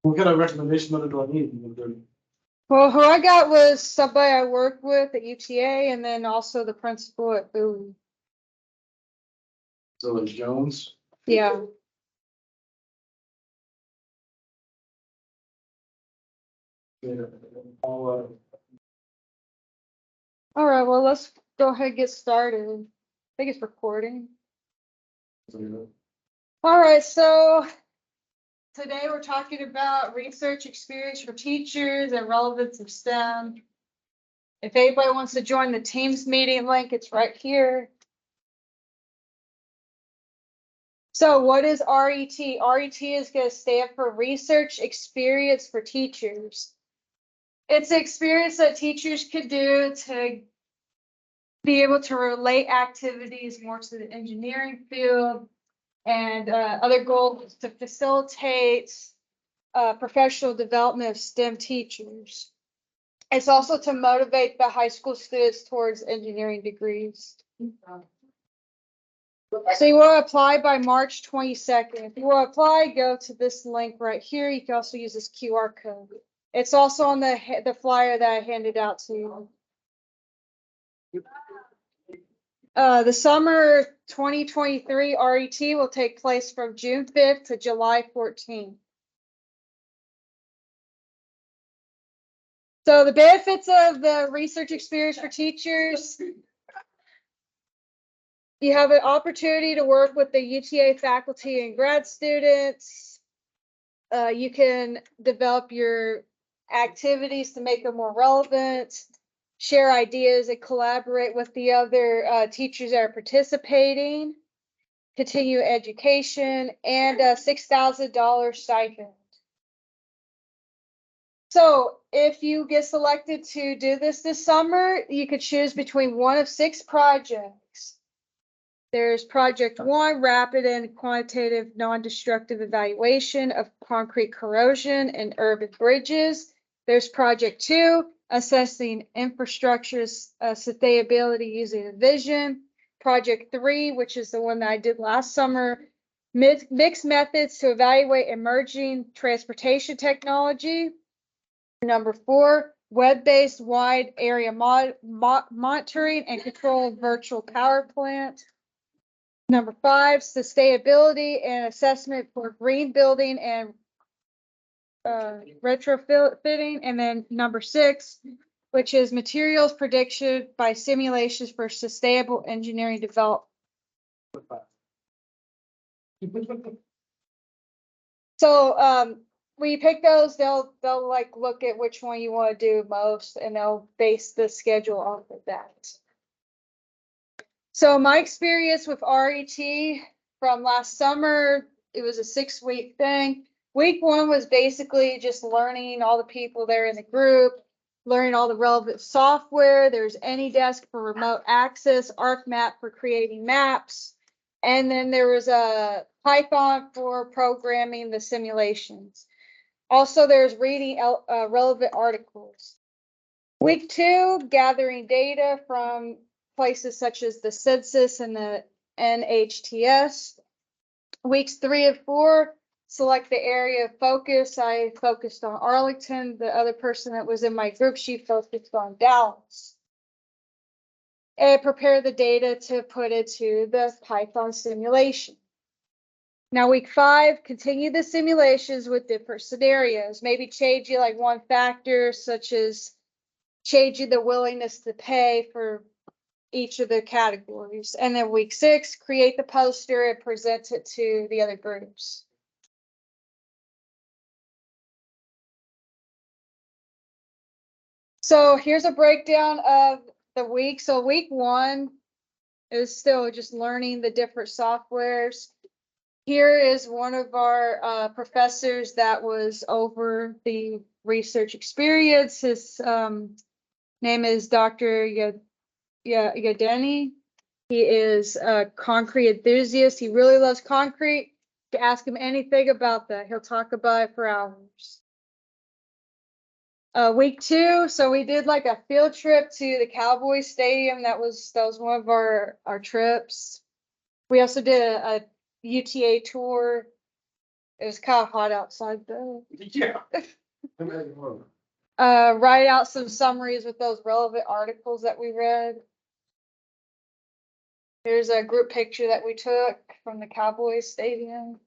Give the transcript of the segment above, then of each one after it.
What kind of recommendation letter do I need? Well, who I got was somebody I worked with at UTA and then also the principal at Bowie. So it's Jones. Yeah. Yeah. I'll, All right, well, let's go ahead and get started. I think it's recording. All right, so today we're talking about research experience for teachers and relevance of STEM. If anybody wants to join the Teams meeting link, it's right here. So what is RET? RET is going to stand for Research Experience for Teachers. It's an experience that teachers could do to be able to relate activities more to the engineering field and other goals to facilitate professional development of STEM teachers. It's also to motivate the high school students towards engineering degrees. So you want to apply by March 22nd. If you want to apply, go to this link right here. You can also use this QR code. It's also on the flyer that I handed out to you. The summer 2023 RET will take place from June 5th to July 14th. So the benefits of the research experience for teachers, you have an opportunity to work with the UTA faculty and grad students. You can develop your activities to make them more relevant, share ideas and collaborate with the other teachers that are participating, continue education, and a $6,000 stipend. So if you get selected to do this summer, you could choose between one of 6 projects. There's project 1, rapid and quantitative non-destructive evaluation of concrete corrosion and urban bridges. There's project 2, assessing infrastructure sustainability using a vision. Project 3, which is the one that I did last summer, mixed methods to evaluate emerging transportation technology. Number 4, web-based wide area monitoring and control of virtual power plant. Number 5, sustainability and assessment for green building and retrofitting. And then number 6, which is materials prediction by simulations for sustainable engineering development. So when you pick those, they'll like look at which one you want to do most, and they'll base the schedule off of that. So my experience with RET from last summer, it was a 6-week thing. Week 1 was basically just learning all the people there in the group, learning all the relevant software. There's AnyDesk for remote access, ArcMap for creating maps, and then there was a Python for programming the simulations. Also, there's reading relevant articles. Week 2, gathering data from places such as the census and the NHTS. Weeks 3 and 4, select the area of focus. I focused on Arlington. The other person that was in my group, she focused on Dallas. And prepare the data to put into the Python simulation. Now, week 5, continue the simulations with different scenarios. Maybe changing like one factor, such as changing the willingness to pay for each of the categories. And then week 6, create the poster and present it to the other groups. So here's a breakdown of the week. So week 1 is still just learning the different softwares. Here is one of our professors that was over the research experience. His name is Dr. Yadeni. He is a concrete enthusiast. He really loves concrete. To ask him anything about that, he'll talk about it for hours. Week 2, so we did like a field trip to the Cowboy Stadium. That was one of our trips. We also did a UTA tour. It was kind of hot outside though. Yeah. Imagine more. Write out some summaries with those relevant articles that we read. Here's a group picture that we took from the Cowboys Stadium.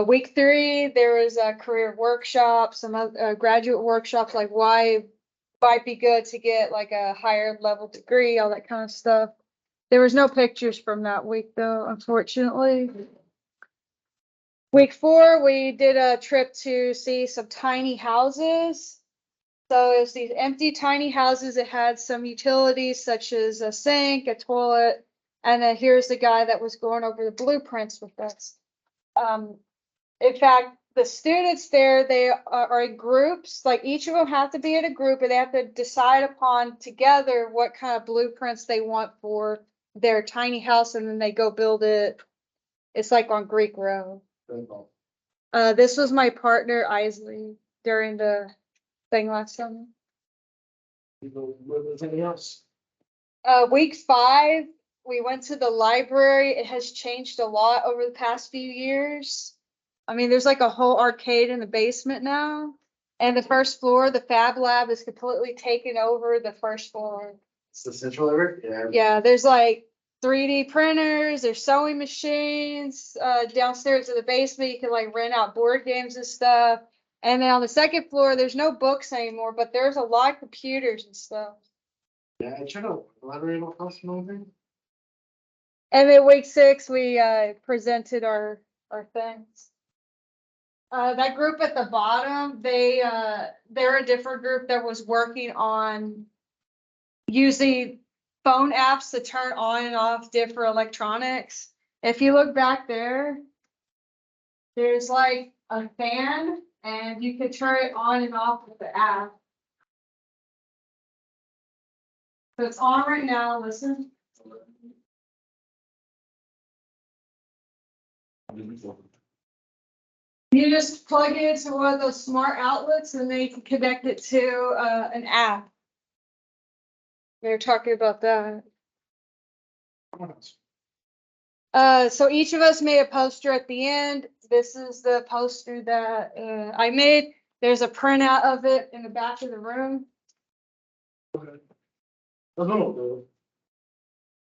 Week 3, there was a career workshop, some graduate workshops, like why might be good to get like a higher level degree, all that kind of stuff. There was no pictures from that week though, unfortunately. Week 4, we did a trip to see some tiny houses. So it was these empty tiny houses that had some utilities such as a sink, a toilet, and then here's the guy that was going over the blueprints with us. In fact, the students there, they are in groups, like each of them have to be in a group and they have to decide upon together what kind of blueprints they want for their tiny house, and then they go build it. It's like on Greek Road. This was my partner, Isley, during the thing last summer. Anything else? Week 5, we went to the library. It has changed a lot over the past few years. I mean, there's like a whole arcade in the basement now. And the first floor, the Fab Lab, is completely taken over the first floor. It's the central area? Yeah. Yeah, there's like 3D printers, there's sewing machines. Downstairs in the basement, you can like rent out board games and stuff. And then on the second floor, there's no books anymore, but there's a lot of computers and stuff. Yeah, I try to elaborate on anything. And then week 6, we presented our things. That group at the bottom, they're a different group that was working on using phone apps to turn on and off different electronics. If you look back there, there's like a fan and you can turn it on and off with the app. So it's on right now, listen. You just plug it into one of those smart outlets and then you can connect it to an app. They're talking about that. So each of us made a poster at the end. This is the poster that I made. There's a printout of it in the back of the room.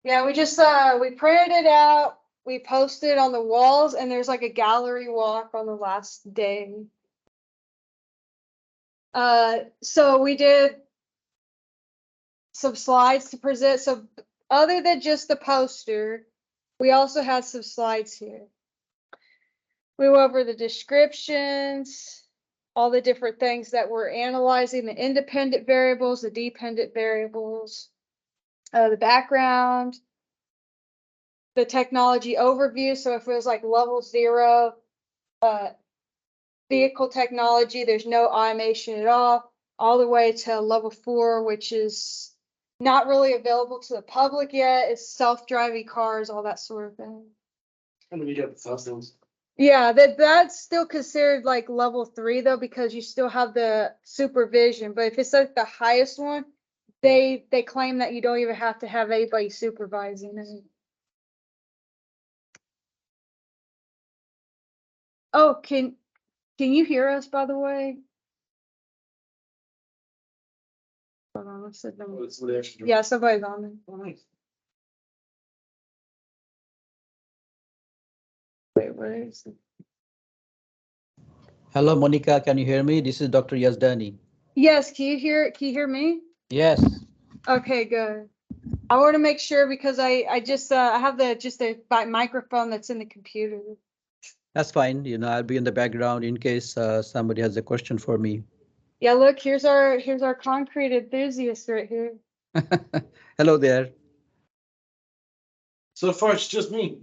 Yeah, we just we printed it out. We posted on the walls, and there's like a gallery walk on the last day. So we did some slides to present. So other than just the poster, we also had some slides here. We went over the descriptions, all the different things that we're analyzing, the independent variables, the dependent variables, the background, the technology overview. So if it was like level 0, vehicle technology, there's no automation at all the way to level 4, which is not really available to the public yet. It's self-driving cars, all that sort of thing. And we get the substance. Yeah, that's still considered like level 3 though, because you still have the supervision. But if it's like the highest one, they claim that you don't even have to have anybody supervising it. Oh, can you hear us, by the way? Hold on, let's sit down. Yeah, somebody's on there. Oh, nice. Wait, where is it? Hello, Monica. Can you hear me? This is Dr. Yazdani. Yes, can you hear me? Yes. Okay, good. I want to make sure because I just I have the microphone that's in the computer. That's fine. You know, I'll be in the background in case somebody has a question for me. Yeah, look, here's our concrete enthusiast right here. Hello there. So far, it's just me.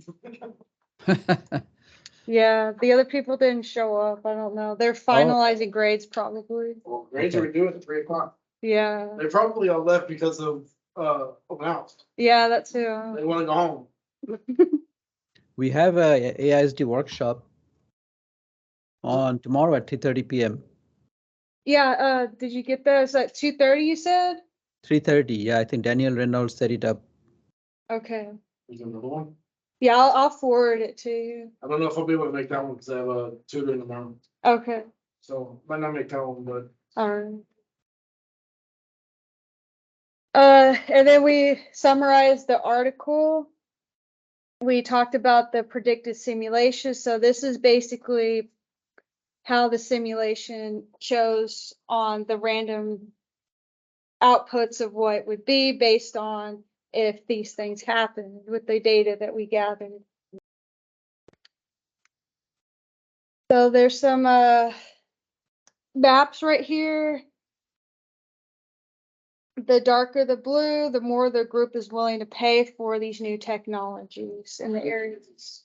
Yeah, the other people didn't show up. I don't know. They're finalizing grades probably. Well, grades Okay. are due at 3 o'clock. Yeah. They probably all left because of open house. Yeah, that's too. They want to go home. We have a AISD workshop on tomorrow at 3:30 p.m. Yeah, did you get those at 2:30 you said? 3:30. Yeah, I think Daniel Reynolds set it up. Okay. Is there another one? Yeah, I'll forward it to you. I don't know if I'll be able to make that one because I have a tutor in the morning, Okay, so might not make that one, but alright. And then we summarized the article. We talked about the predicted simulation, so this is basically how the simulation shows on the random outputs of what it would be based on if these things happen with the data that we gathered. So there's some maps right here. The darker the blue, the more the group is willing to pay for these new technologies in the areas.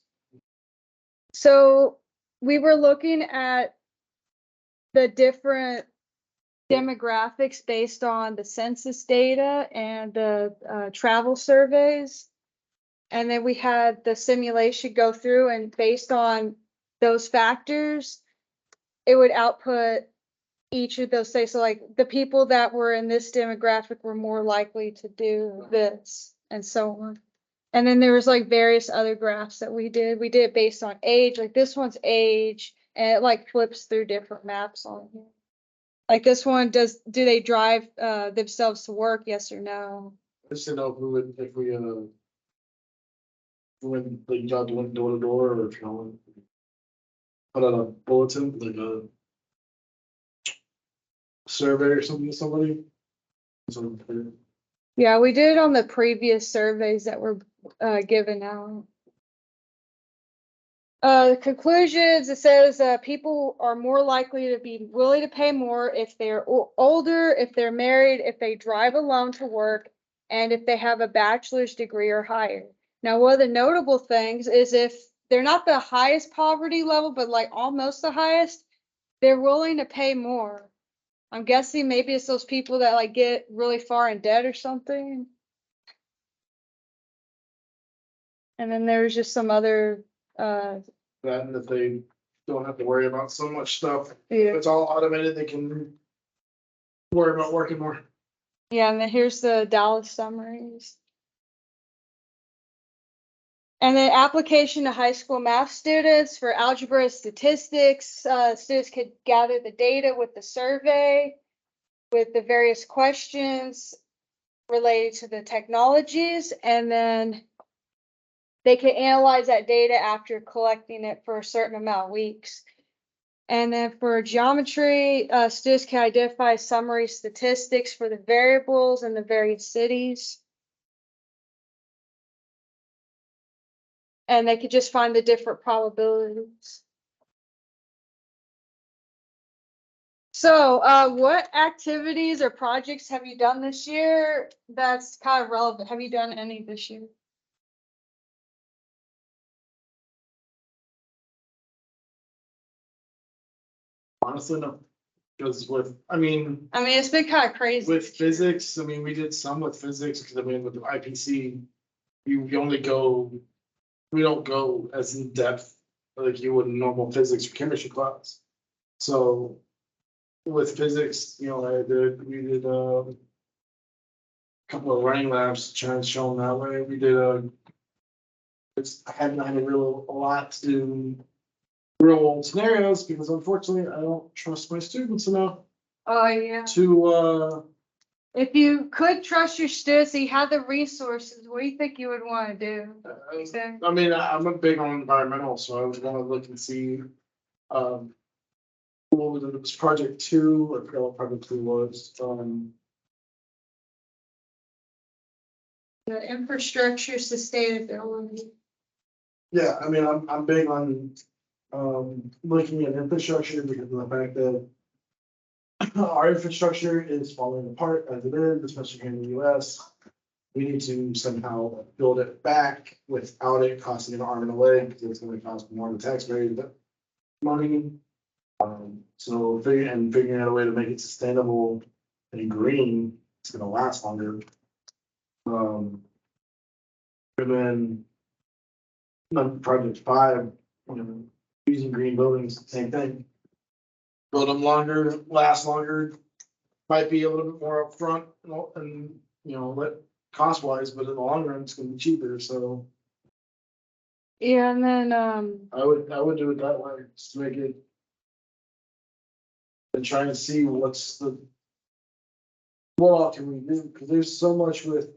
So we were looking at the different demographics based on the census data and the travel surveys. And then we had the simulation go through, and based on those factors, it would output each of those things. So like the people that were in this demographic were more likely to do this and so on. And then there was like various other graphs that we did. We did it based on age, like this one's age, and it like flips through different maps on here. Like this one, do they drive themselves to work? Yes or no? I just didn't know if we would, if we, when, like, y'all doing door to door, or if y'all put out a bulletin, like a survey or something to somebody. So, Yeah, we did it on the previous surveys that were given out. Conclusions, it says people are more likely to be willing to pay more if they're older, if they're married, if they drive alone to work, and if they have a bachelor's degree or higher. Now, one of the notable things is if they're not the highest poverty level, but like almost the highest, they're willing to pay more. I'm guessing maybe it's those people that like get really far in debt or something. And then there's just some other that, and if they don't have to worry about so much stuff, yeah. it's all automated, they can worry about working more. Yeah, and then here's the Dallas summaries. And then application to high school math students for algebra statistics. Students could gather the data with the survey, with the various questions related to the technologies, and then they can analyze that data after collecting it for a certain amount of weeks. And then for geometry, students can identify summary statistics for the variables in the various cities. And they could just find the different probabilities. So, what activities or projects have you done this year that's kind of relevant? Have you done any this year? Honestly, no, because with, I mean, I mean, it's been kind of crazy. with physics, I mean, we did some with physics, because I mean, with the IPC, we only go, we don't go as in depth like you would in normal physics or chemistry class. So with physics, you know, we did a couple of running labs trying to show them that way. We did I hadn't had a lot to do real world scenarios, because unfortunately I don't trust my students enough Oh, yeah. to If you could trust your students, you had the resources, what do you think you would want to do? I mean, I'm a big on environmental, so I was gonna look and see, what was it, it was project 2, I forgot what project 2 was, The infrastructure sustainability. yeah, I mean, I'm big on, looking at infrastructure, because of the fact that our infrastructure is falling apart as it is, especially here in the US. We need to somehow build it back without it costing an arm and a leg, because it's gonna cost more than the taxpayers money. So figuring out a way to make it sustainable and green, it's gonna last longer. And then project 5, you know, using green buildings, same thing. Build them longer, last longer, might be a little bit more upfront, and, you know, cost wise, but in the long run, it's gonna be cheaper, so. Yeah, and then, I would do it that way, just to make it. And try and see what all can we do, because there's so much with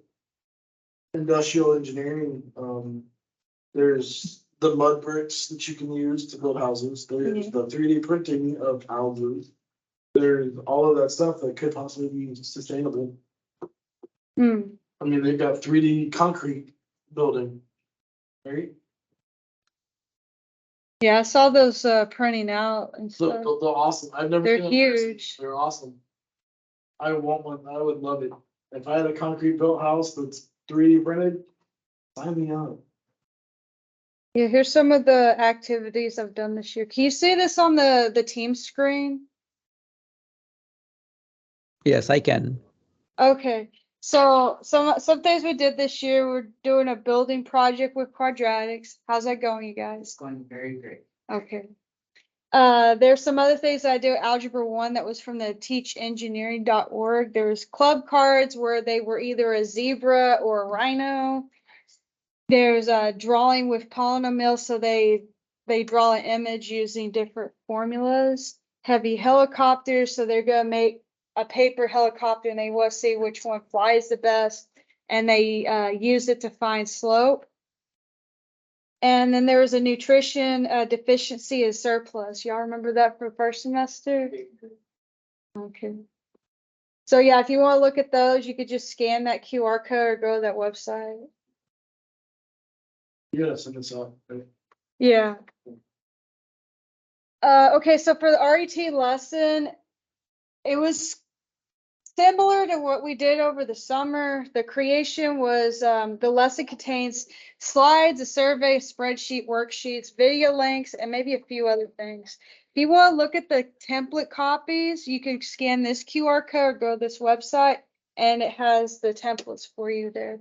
industrial engineering, there's the mud bricks that you can use to build houses, there's the 3D printing of houses. There's all of that stuff that could possibly be sustainable. hmm. I mean, they've got 3D concrete building, right? Yeah, I saw those printing out and So stuff. they're awesome. I've never They're seen them in person. huge. They're awesome. I want one. I would love it. If I had a concrete built house that's 3D printed, sign me up. Yeah, here's some of the activities I've done this year. Can you see this on the team screen? Yes, I can. Okay, so some things we did this year, we're doing a building project with quadratics. How's that going, you guys? Going very great. Okay. There's some other things I do. Algebra 1 that was from the teachengineering.org. There's club cards where they were either a zebra or a rhino. There's a drawing with polynomials, so they draw an image using different formulas. Heavy helicopters, so they're gonna make a paper helicopter and they want to see which one flies the best, and they use it to find slope. And then there was a nutrition deficiency is surplus. Y'all remember that for first semester? Okay. So yeah, if you want to look at those, you could just scan that QR code or go to that website. Yeah, send us up. Yeah. Okay, so for the RET lesson, it was similar to what we did over the summer. The creation was the lesson contains slides, a survey, spreadsheet, worksheets, video links, and maybe a few other things. If you want to look at the template copies, you can scan this QR code, go to this website, and it has the templates for you there.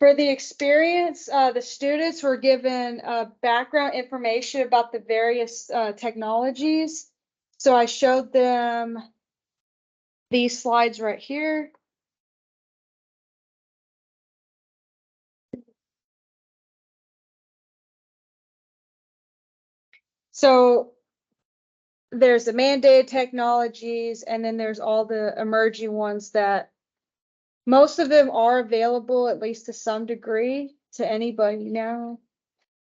For the experience, the students were given background information about the various technologies. So I showed them these slides right here. So there's the mandated technologies, and then there's all the emerging ones that most of them are available, at least to some degree, to anybody now.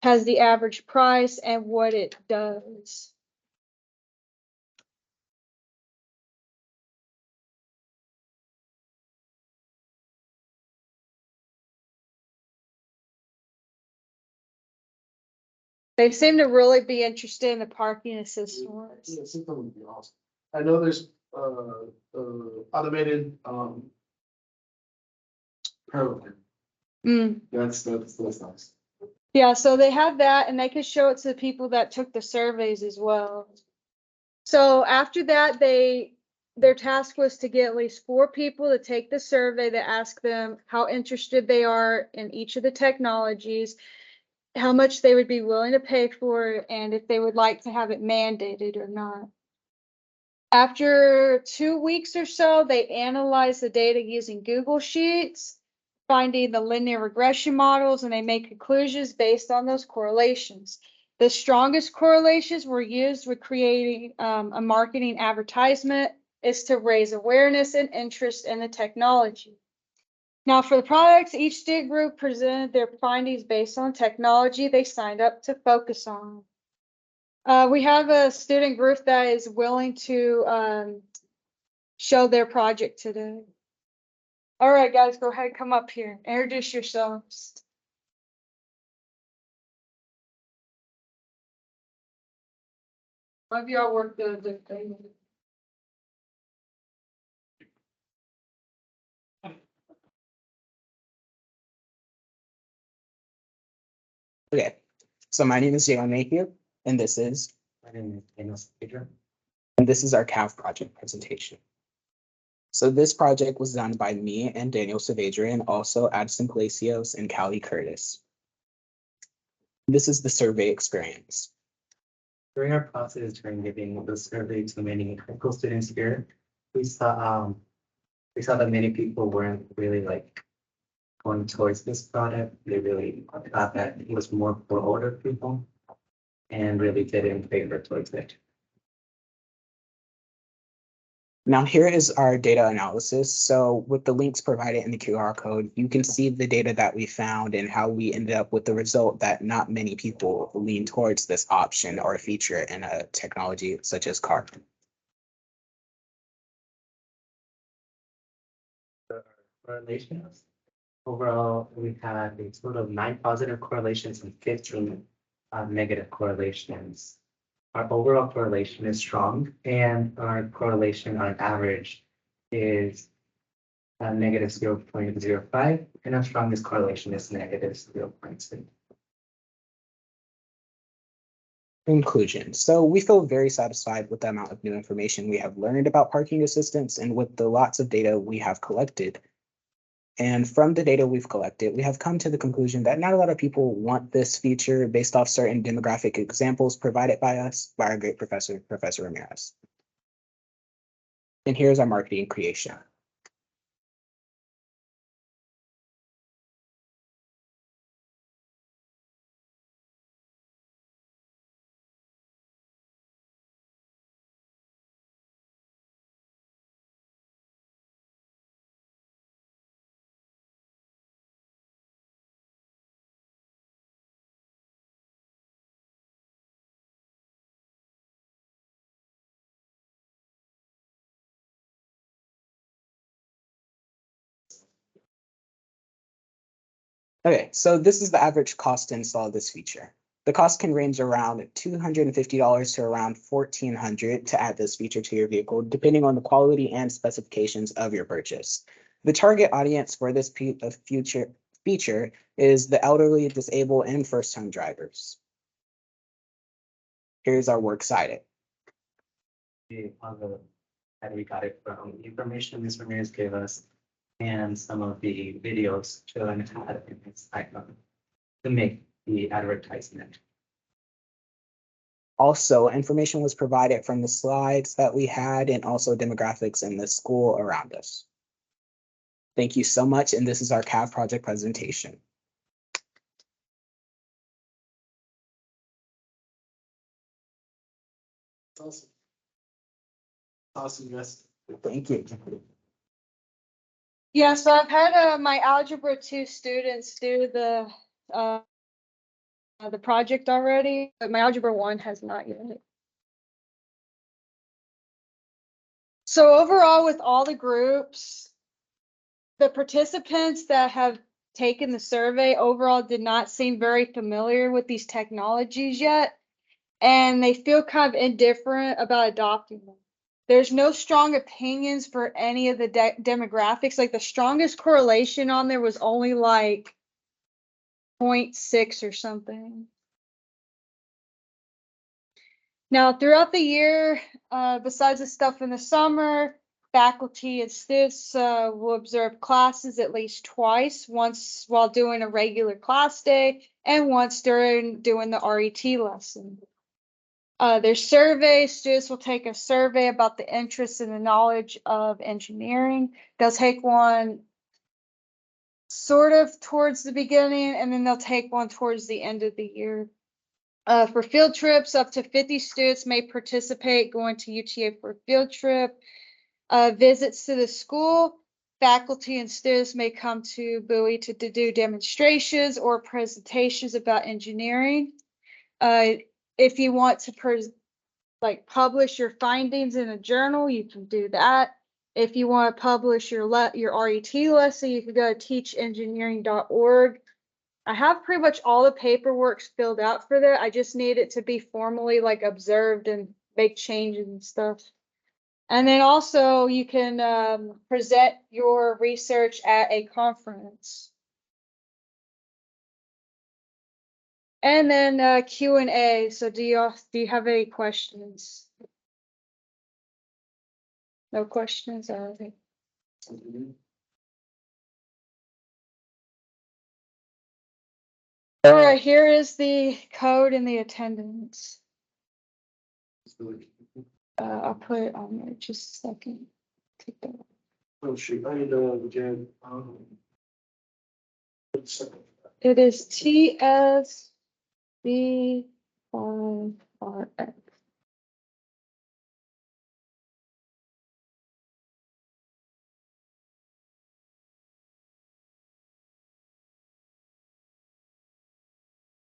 Has the average price and what it does. They seem to really be interested in the parking assist ones. Yeah, something would be awesome. I know there's automated program. That's nice. Yeah, so they have that and they can show it to the people that took the surveys as well. So after that, their task was to get at least 4 people to take the survey to ask them how interested they are in each of the technologies, how much they would be willing to pay for it, and if they would like to have it mandated or not. After 2 weeks or so, they analyze the data using Google Sheets, finding the linear regression models, and they make conclusions based on those correlations. The strongest correlations were used with creating a marketing advertisement is to raise awareness and interest in the technology. Now for the products, each student group presented their findings based on technology they signed up to focus on. We have a student group that is willing to show their project today. All right, guys, go ahead, come up here, introduce yourselves. One of y'all work the thing. Okay, so my name is Jalen Mayhew, and this is my name is Daniel Pedro, and this is our CAV project presentation. So this project was done by me and Daniel Saavedra, and also Addison Palacios and Callie Curtis. This is the survey experience. During our process during giving the survey to many clinical students here, we saw that many people weren't really going towards this product. They really thought that it was more for older people and really did in favor towards it. Now here is our data analysis. So with the links provided in the QR code, you can see the data that we found and how we ended up with the result that not many people lean towards this option or feature in a technology such as car. Correlations. Overall, we had a total of 9 positive correlations and 15 negative correlations. Our overall correlation is strong, and our correlation on average is negative 0.05, and our strongest correlation is negative 0.2. Conclusion. So we feel very satisfied with the amount of new information we have learned about parking assistance and with the lots of data we have collected. And from the data we've collected, we have come to the conclusion that not a lot of people want this feature based off certain demographic examples provided by us, by our great professor, Professor Ramirez. And here's our marketing creation. Okay, so this is the average cost to install this feature. The cost can range around $250 to around $1,400 to add this feature to your vehicle, depending on the quality and specifications of your purchase. The target audience for this feature is the elderly, disabled, and first-time drivers. Here's our works cited. That we got it from information Ms. Ramirez gave us and some of the videos showing how to make the advertisement. Also, information was provided from the slides that we had and also demographics in the school around us. Thank you so much, and this is our CAV project presentation. Awesome. Awesome, yes. Thank you. Yeah, so I've had my Algebra 2 students do the project already, but my Algebra 1 has not yet. So overall, with all the groups, the participants that have taken the survey overall did not seem very familiar with these technologies yet, and they feel kind of indifferent about adopting them. There's no strong opinions for any of the demographics. Like the strongest correlation on there was only like 0.6 or something. Now, throughout the year, besides the stuff in the summer, faculty and students will observe classes at least twice, once while doing a regular class day and once during doing the RET lesson. There's surveys. Students will take a survey about the interest and the knowledge of engineering. They'll take one sort of towards the beginning, and then they'll take one towards the end of the year. For field trips, up to 50 students may participate going to UTA for a field trip. Visits to the school, faculty and students may come to Bowie to do demonstrations or presentations about engineering. If you want to publish your findings in a journal, you can do that. If you want to publish your RET lesson, you can go to teachengineering.org. I have pretty much all the paperwork filled out for that. I just need it to be formally observed and make changes and stuff. And then also you can present your research at a conference. And then Q&A. So do you have any questions? No questions? All right. All right, here is the code and the attendance. I'll put it on there just a second. Take that. Oh shoot, I need to get It is TSB 5RX.